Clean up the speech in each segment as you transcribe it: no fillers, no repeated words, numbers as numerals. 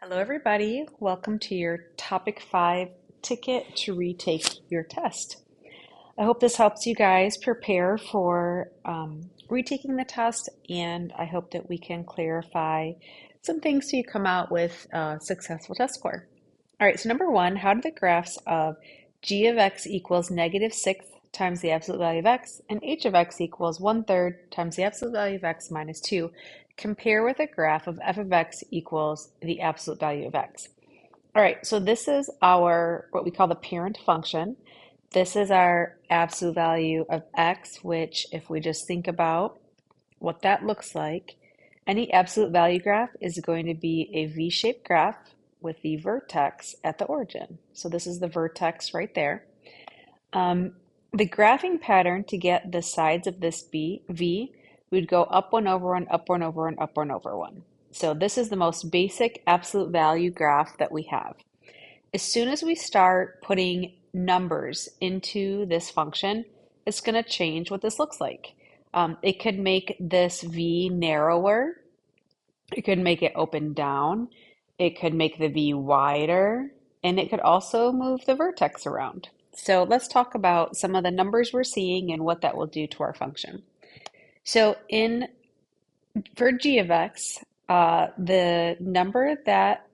Hello, everybody. Welcome to your Topic 5 ticket to retake your test. I hope this helps you guys prepare for retaking the test, and I hope that we can clarify some things so you come out with a successful test score. All right, so number one, how do the graphs of g of x equals -6 times the absolute value of x and h of x equals 1/3 times the absolute value of x minus 2 compare with a graph of f of x equals the absolute value of x? All right, so this is our what we call the parent function. This is our absolute value of x, which if we just think about what that looks like, any absolute value graph is going to be a V-shaped graph with the vertex at the origin. So this is the vertex right there. The graphing pattern to get the sides of this V, we'd go up one over one, up one over one, up one over one. So this is the most basic absolute value graph that we have. As soon as we start putting numbers into this function, it's going to change what this looks like. It could make this V narrower. It could make it open down. It could make the V wider. And it could also move the vertex around. So let's talk about some of the numbers we're seeing and what that will do to our function. So for g of x, the number that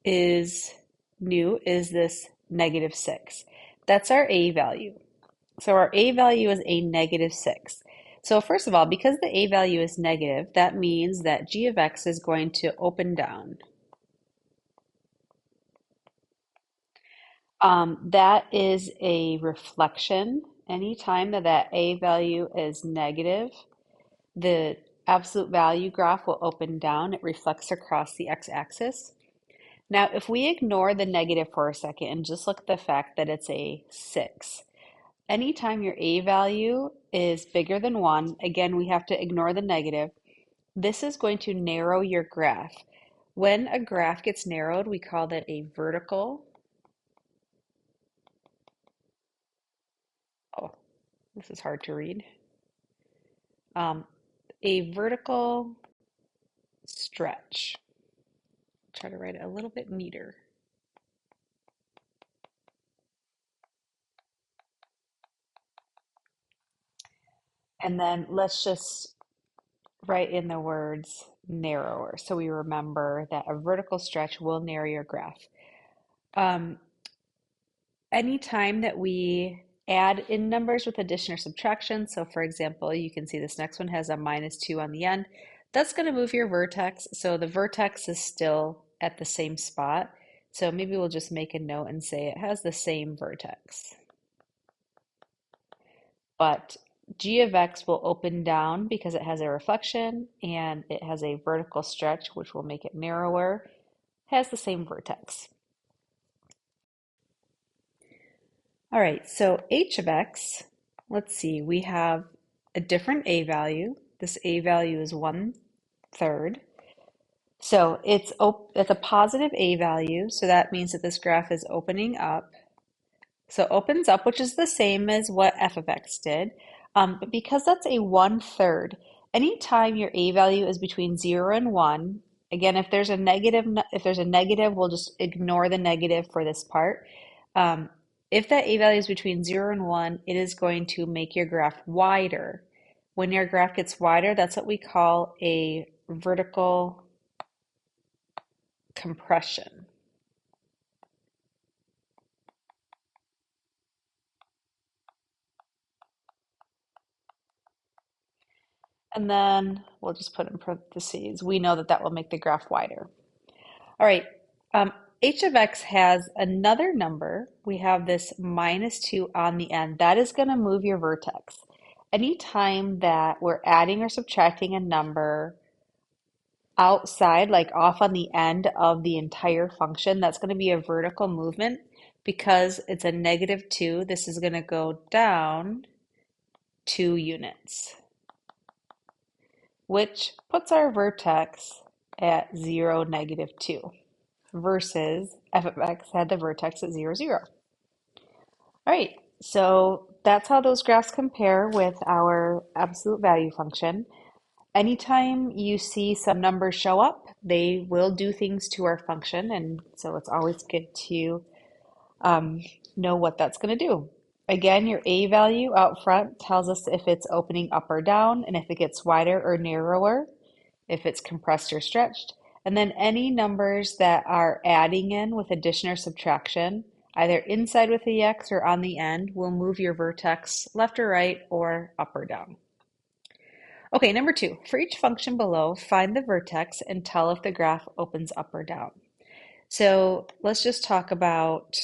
is new is this -6. That's our a value. So our a value is a -6. So first of all, because the a value is negative, that means that g of x is going to open down. That is a reflection. Anytime that a value is negative, the absolute value graph will open down. It reflects across the x-axis. Now, if we ignore the negative for a second and just look at the fact that it's a 6, anytime your a value is bigger than 1, again, we have to ignore the negative. This is going to narrow your graph. When a graph gets narrowed, we call that a vertical. Oh, this is hard to read. A vertical stretch. Try to write it a little bit neater. And then let's just write in the words narrower so we remember that a vertical stretch will narrow your graph. Um, Anytime that we add in numbers with addition or subtraction, so for example, you can see this next one has a -2 on the end, that's going to move your vertex. So the vertex is still at the same spot. So maybe we'll just make a note and say it has the same vertex. But g of x will open down because it has a reflection and it has a vertical stretch, which will make it narrower, has the same vertex. All right, so h of x, let's see, we have a different a value. This a value is 1/3. So it's a positive a value, so that means that this graph is opening up. So it opens up, which is the same as what f of x did. But because that's a 1/3, anytime your a value is between 0 and 1, again, if there's a negative, we'll just ignore the negative for this part. If that a value is between 0 and 1, it is going to make your graph wider. When your graph gets wider, that's what we call a vertical compression. And then we'll just put in parentheses. We know that that will make the graph wider. All right, h of x has another number. We have this -2 on the end. That is going to move your vertex. Anytime that we're adding or subtracting a number outside, like off on the end of the entire function, that's going to be a vertical movement because it's a -2. This is going to go down 2 units, which puts our vertex at 0, -2, versus f of x had the vertex at 0, 0. All right, so that's how those graphs compare with our absolute value function. Anytime you see some numbers show up, they will do things to our function, and so it's always good to um, know what that's going to do. Again, your A value out front tells us if it's opening up or down, and if it gets wider or narrower, if it's compressed or stretched. And then any numbers that are adding in with addition or subtraction, either inside with the x or on the end, will move your vertex left or right or up or down. Okay, number 2, for each function below, find the vertex and tell if the graph opens up or down. So let's just talk about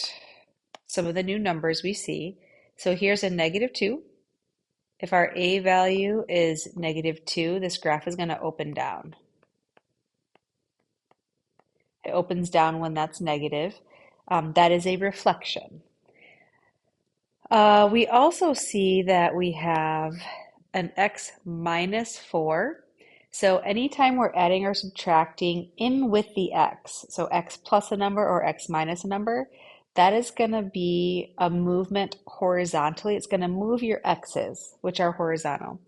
some of the new numbers we see. So here's a -2. If our A value is -2, this graph is going to open down. It opens down when that's negative. That is a reflection. We also see that we have an x minus 4. So anytime we're adding or subtracting in with the x, so x plus a number or x minus a number, that is going to be a movement horizontally. It's going to move your x's, which are horizontal.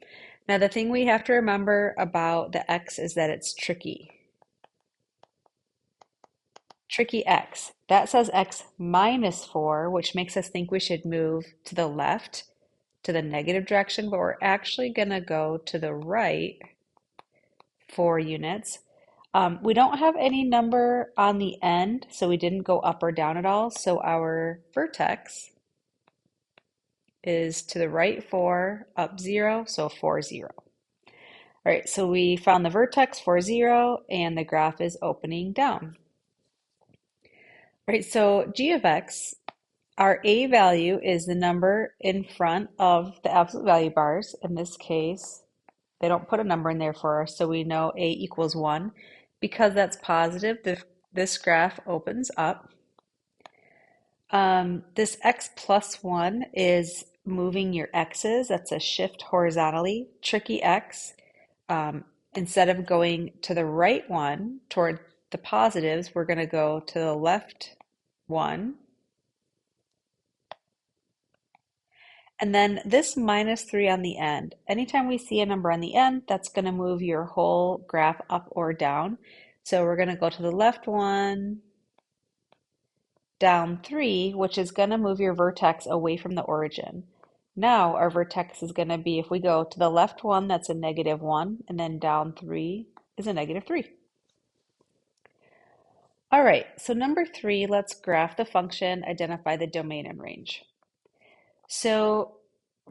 Now, the thing we have to remember about the x is that it's tricky. Tricky x. That says x minus 4, which makes us think we should move to the left, to the negative direction, but we're actually going to go to the right 4 units. We don't have any number on the end, so we didn't go up or down at all. So our vertex is to the right 4, up 0, so 4, 0. All right, so we found the vertex 4, 0, and the graph is opening down. All right, so g of x, our A value is the number in front of the absolute value bars. In this case, they don't put a number in there for us, so we know A equals 1. Because that's positive, this graph opens up. This x plus 1 is moving your x's. That's a shift horizontally. Tricky x. Instead of going to the right one toward the positives, we're going to go to the left one. And then this -3 on the end. Anytime we see a number on the end, that's going to move your whole graph up or down. So we're going to go to the left one, down 3, which is going to move your vertex away from the origin. Now our vertex is going to be, if we go to the left one, that's a -1, and then down 3 is a -3. All right, so number 3, let's graph the function, identify the domain and range. So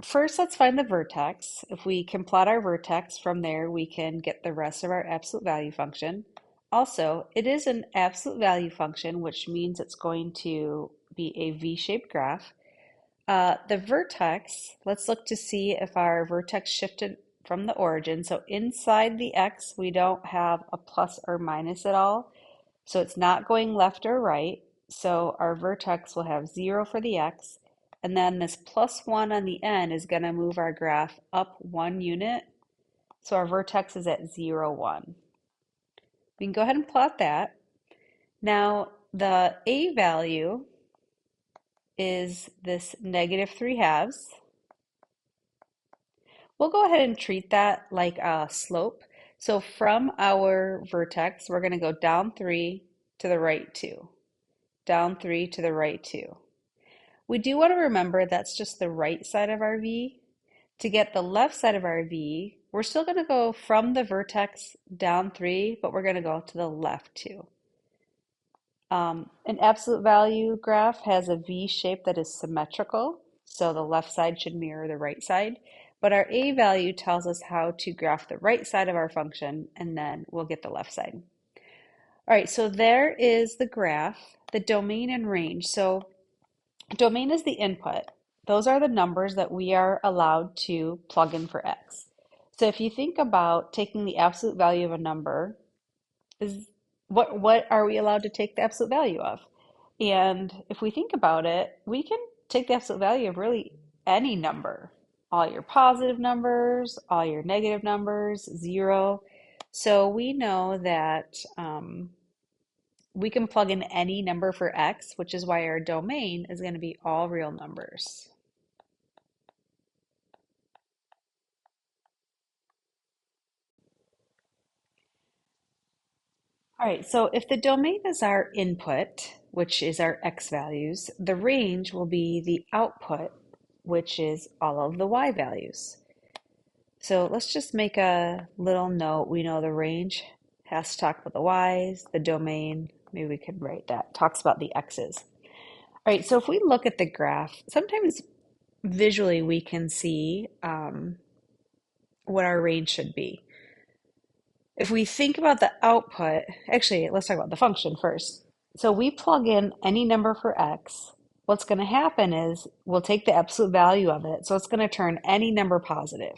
first, let's find the vertex. If we can plot our vertex, from there we can get the rest of our absolute value function. Also, it is an absolute value function, which means it's going to be a V-shaped graph. The vertex, let's look to see if our vertex shifted from the origin. So inside the x, we don't have a plus or minus at all. So it's not going left or right. So our vertex will have 0 for the x. And then this +1 on the end is going to move our graph up 1 unit. So our vertex is at 0, 1. We can go ahead and plot that. Now, the A value is this -3/2. We'll go ahead and treat that like a slope. So from our vertex, we're going to go down 3 to the right 2. Down 3 to the right 2. We do want to remember that's just the right side of our V. To get the left side of our V, we're still going to go from the vertex down 3, but we're going to go to the left 2. An absolute value graph has a V shape that is symmetrical, so the left side should mirror the right side. But our A value tells us how to graph the right side of our function, and then we'll get the left side. All right, so there is the graph, the domain and range. So domain is the input. Those are the numbers that we are allowed to plug in for x. So if you think about taking the absolute value of a number, is what are we allowed to take the absolute value of? And if we think about it, we can take the absolute value of really any number. All your positive numbers, all your negative numbers, 0. So we know that we can plug in any number for x, which is why our domain is going to be all real numbers. All right, so if the domain is our input, which is our x values, the range will be the output, which is all of the y values. So let's just make a little note. We know the range has to talk about the y's, the domain, maybe we could write that, talks about the x's. All right, so if we look at the graph, sometimes visually we can see what our range should be. If we think about the output, actually, let's talk about the function first. So we plug in any number for x. What's going to happen is we'll take the absolute value of it. So it's going to turn any number positive.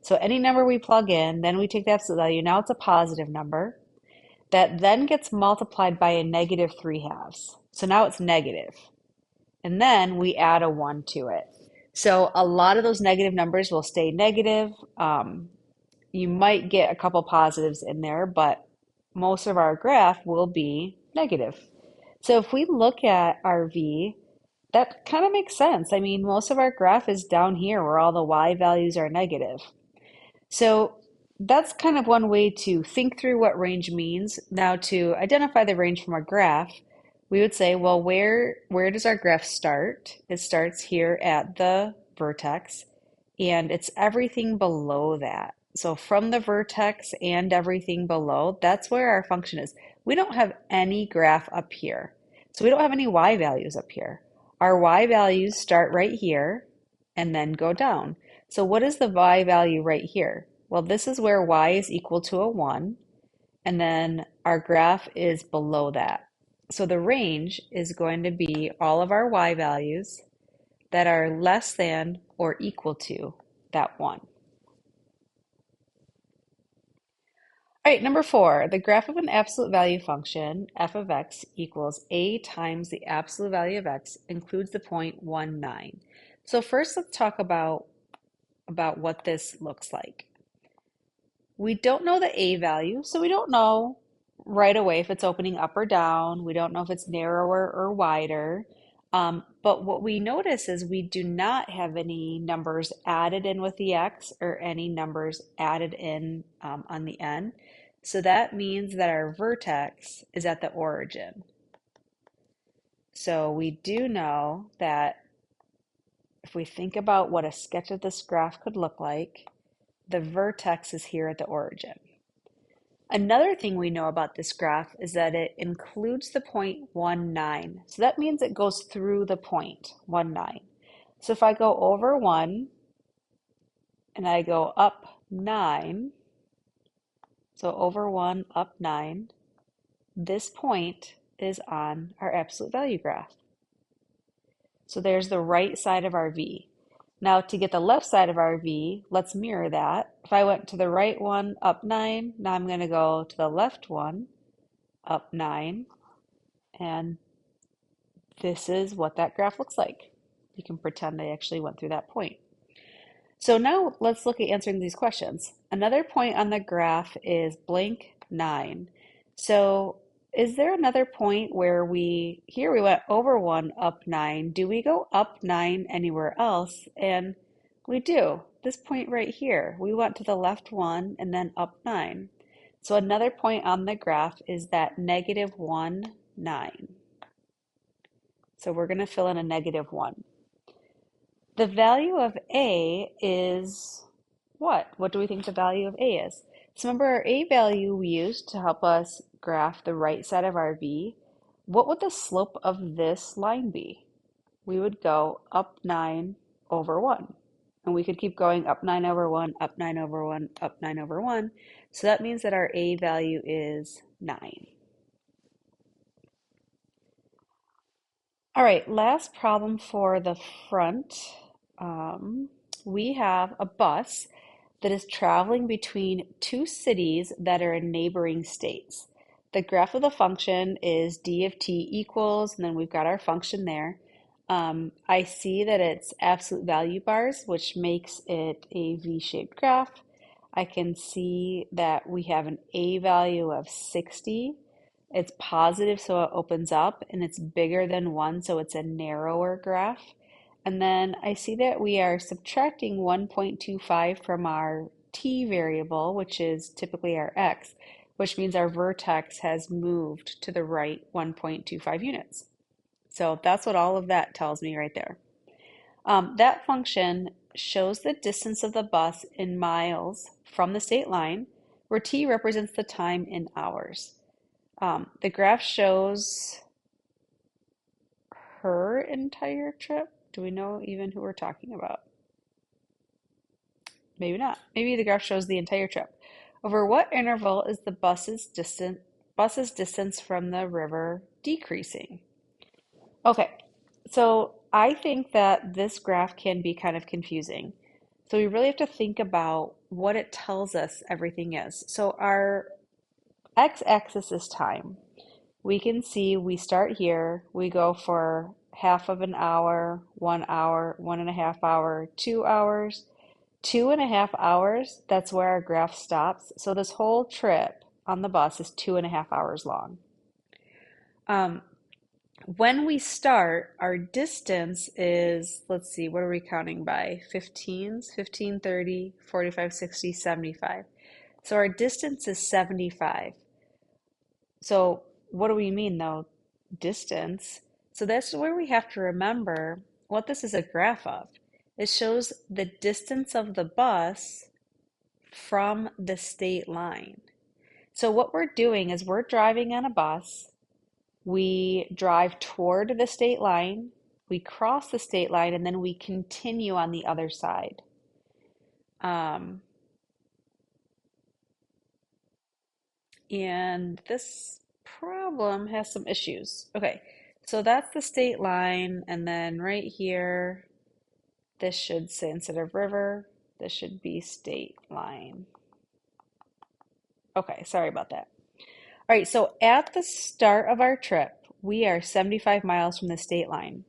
So any number we plug in, then we take the absolute value. Now it's a positive number that then gets multiplied by a negative 3/2. So now it's negative. And then we add a 1 to it. So a lot of those negative numbers will stay negative. You might get a couple positives in there, but most of our graph will be negative. So if we look at our V, that kind of makes sense. I mean, most of our graph is down here where all the Y values are negative. So that's kind of one way to think through what range means. Now, to identify the range from a graph, we would say, well, where does our graph start? It starts here at the vertex, and it's everything below that. So from the vertex and everything below, that's where our function is. We don't have any graph up here. So we don't have any y values up here. Our y values start right here and then go down. So what is the y value right here? Well, this is where y is equal to a 1, and then our graph is below that. So the range is going to be all of our y values that are less than or equal to that 1. All right, number 4, the graph of an absolute value function, f of x equals a times the absolute value of x includes the point 1, 9. So first let's talk about what this looks like. We don't know the a value, so we don't know right away if it's opening up or down. We don't know if it's narrower or wider. But what we notice is we do not have any numbers added in with the x or any numbers added in on the n. So that means that our vertex is at the origin. So we do know that if we think about what a sketch of this graph could look like, the vertex is here at the origin. Another thing we know about this graph is that it includes the point 1, 9. So that means it goes through the point 1, 9. So if I go over 1 and I go up 9, so over 1, up 9, this point is on our absolute value graph. So there's the right side of our V. Now to get the left side of our V, let's mirror that. If I went to the right one, up 9, now I'm going to go to the left one, up 9, and this is what that graph looks like. You can pretend I actually went through that point. So now let's look at answering these questions. Another point on the graph is blank 9. So is there another point where here we went over 1, up 9. Do we go up 9 anywhere else? And we do. This point right here, we went to the left 1 and then up 9. So another point on the graph is that negative 1, 9. So we're going to fill in a negative 1. The value of A is what? What do we think the value of A is? So remember our A value we used to help us graph the right side of our V. What would the slope of this line be? We would go up 9 over 1. And we could keep going up 9 over 1, up 9 over 1, up 9 over 1. So that means that our A value is 9. All right, last problem for the front. We have a bus that is traveling between two cities that are in neighboring states. The graph of the function is d of t equals, and then we've got our function there. I see that it's absolute value bars, which makes it a V-shaped graph. I can see that we have an A value of 60. It's positive, so it opens up, and it's bigger than 1, so it's a narrower graph. And then I see that we are subtracting 1.25 from our t variable, which is typically our x. which means our vertex has moved to the right 1.25 units. So that's what all of that tells me right there. That function shows the distance of the bus in miles from the state line, where t represents the time in hours. The graph shows her entire trip. Do we know even who we're talking about? Maybe not. Maybe the graph shows the entire trip. Over what interval is the bus's distance from the river decreasing? Okay, so I think that this graph can be kind of confusing. So we really have to think about what it tells us everything is. So our x-axis is time. We can see we start here, we go for half of an hour, 1 hour, 1.5 hour, 2 hours, 2.5 hours. That's where our graph stops. So this whole trip on the bus is 2.5 hours long. When we start, our distance is, let's see, what are we counting by? 15s, 15, 30, 45, 60, 75. So our distance is 75. So what do we mean though? Distance. So that's where we have to remember what this is a graph of. It shows the distance of the bus from the state line. So what we're doing is we're driving on a bus. We drive toward the state line, we cross the state line, and then we continue on the other side. And this problem has some issues. Okay, so that's the state line, and then right here, this should say instead of river, this should be state line. Okay, sorry about that. All right, so at the start of our trip, we are 75 miles from the state line.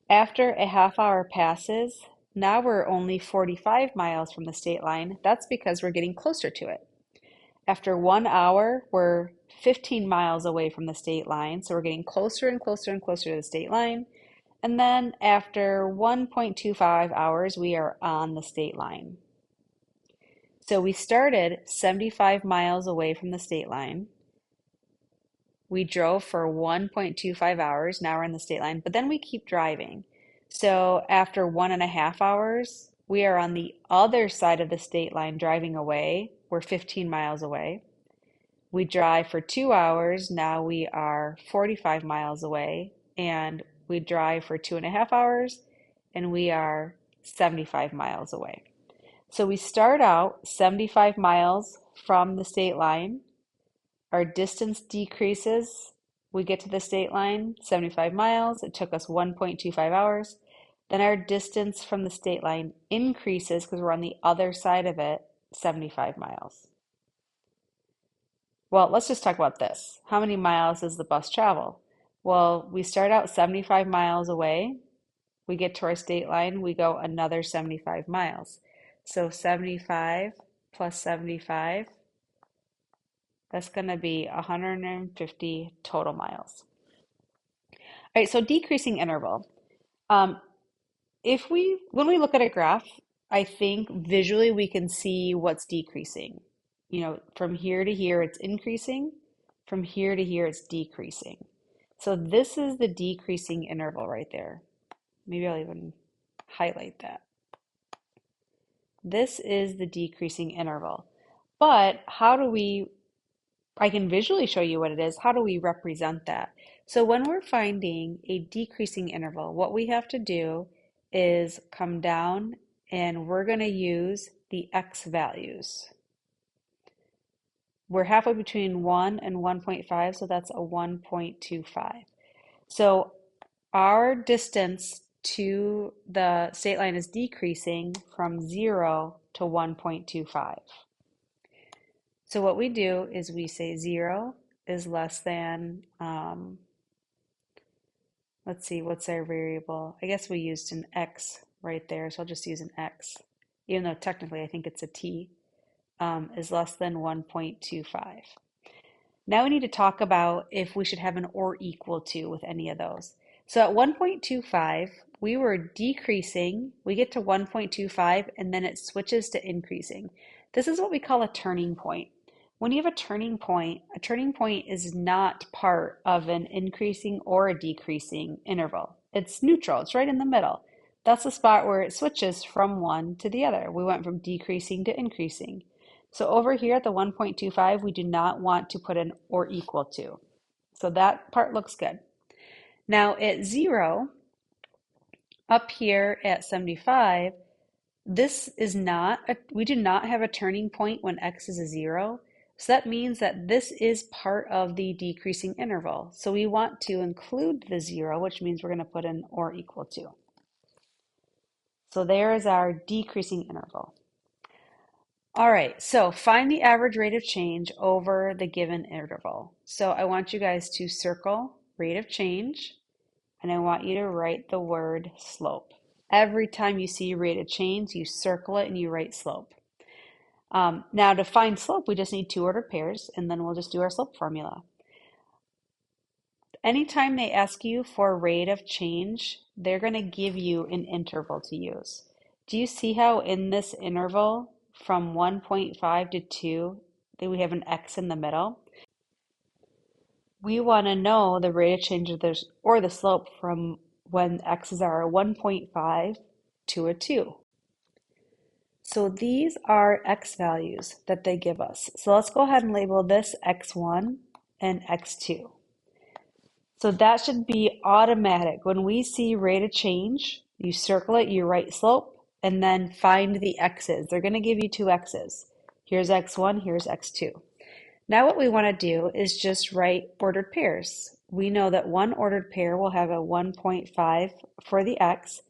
After a half hour passes, now we're only 45 miles from the state line. That's because we're getting closer to it. After 1 hour, we're 15 miles away from the state line, so we're getting closer and closer and closer to the state line. And then after 1.25 hours, we are on the state line. So we started 75 miles away from the state line. We drove for 1.25 hours. Now we're in the state line, but then we keep driving. So after 1.5 hours, we are on the other side of the state line driving away. We're 15 miles away. We drive for 2 hours. Now we are 45 miles away. And we drive for 2.5 hours, and we are 75 miles away. So we start out 75 miles from the state line. Our distance decreases. We get to the state line, 75 miles. It took us 1.25 hours. Then our distance from the state line increases because we're on the other side of it, 75 miles. Well, let's just talk about this. How many miles does the bus travel? Well, we start out 75 miles away. We get to our state line, we go another 75 miles. So 75 plus 75, that's going to be 150 total miles. All right, so decreasing interval. When we look at a graph, I think visually we can see what's decreasing. You know, from here to here it's increasing, from here to here it's decreasing. So this is the decreasing interval right there. Maybe I'll even highlight that. This is the decreasing interval. But I can visually show you what it is. How do we represent that? So when we're finding a decreasing interval, what we have to do is come down and we're going to use the x values. We're halfway between 1 and 1.5, so that's a 1.25. So our distance to the state line is decreasing from 0 to 1.25. So what we do is we say 0 is less than, let's see, what's our variable? I guess we used an x right there, so I'll just use an x, even though technically I think it's a t, is less than 1.25. Now we need to talk about if we should have an or equal to with any of those. So at 1.25, we were decreasing, we get to 1.25, and then it switches to increasing. This is what we call a turning point. When you have a turning point is not part of an increasing or a decreasing interval. It's neutral, it's right in the middle. That's the spot where it switches from one to the other. We went from decreasing to increasing. So over here at the 1.25, we do not want to put an or equal to. So that part looks good. Now at 0, up here at 75, this is not, we do not have a turning point when x is a 0. So that means that this is part of the decreasing interval. So we want to include the 0, which means we're going to put an or equal to. So there is our decreasing interval. All right, so find the average rate of change over the given interval. So I want you guys to circle rate of change, and I want you to write the word slope. Every time you see rate of change, you circle it and you write slope. Now to find slope, we just need two ordered pairs, and then we'll just do our slope formula. Anytime they ask you for rate of change, they're going to give you an interval to use. Do you see how in this interval from 1.5 to 2, that we have an x in the middle? We want to know the rate of change of this, or the slope from when x's are a 1.5 to a 2. So these are x values that they give us. So let's go ahead and label this x1 and x2. So that should be automatic. When we see rate of change, you circle it, you write slope, and then find the x's. They're going to give you two x's. Here's x1, here's x2. Now what we want to do is just write ordered pairs. We know that one ordered pair will have a 1.5 for the x.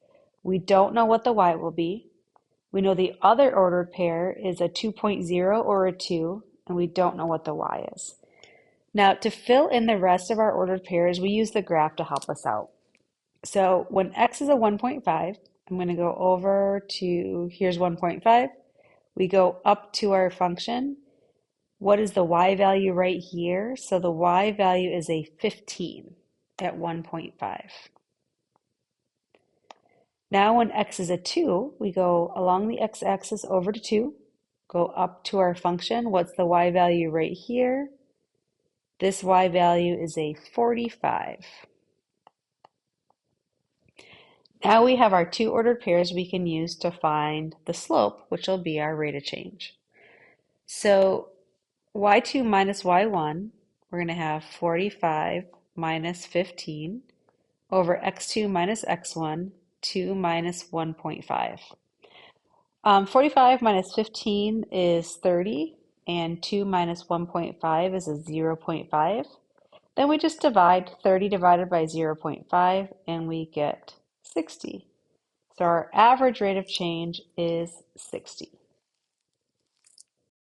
We don't know what the y will be. We know the other ordered pair is a 2.0 or a 2, and we don't know what the y is. Now, to fill in the rest of our ordered pairs, we use the graph to help us out. So when x is a 1.5, I'm going to go over to, here's 1.5. We go up to our function. What is the y value right here? So the y value is a 15 at 1.5. Now when x is a 2, we go along the x-axis over to 2, go up to our function. What's the y value right here? This y value is a 45. Now we have our two ordered pairs we can use to find the slope, which will be our rate of change. So y2 minus y1, we're going to have 45 minus 15 over x2 minus x1, 2 minus 1.5. 45 minus 15 is 30, and 2 minus 1.5 is a 0.5. Then we just divide 30 divided by 0.5, and we get 60. So our average rate of change is 60.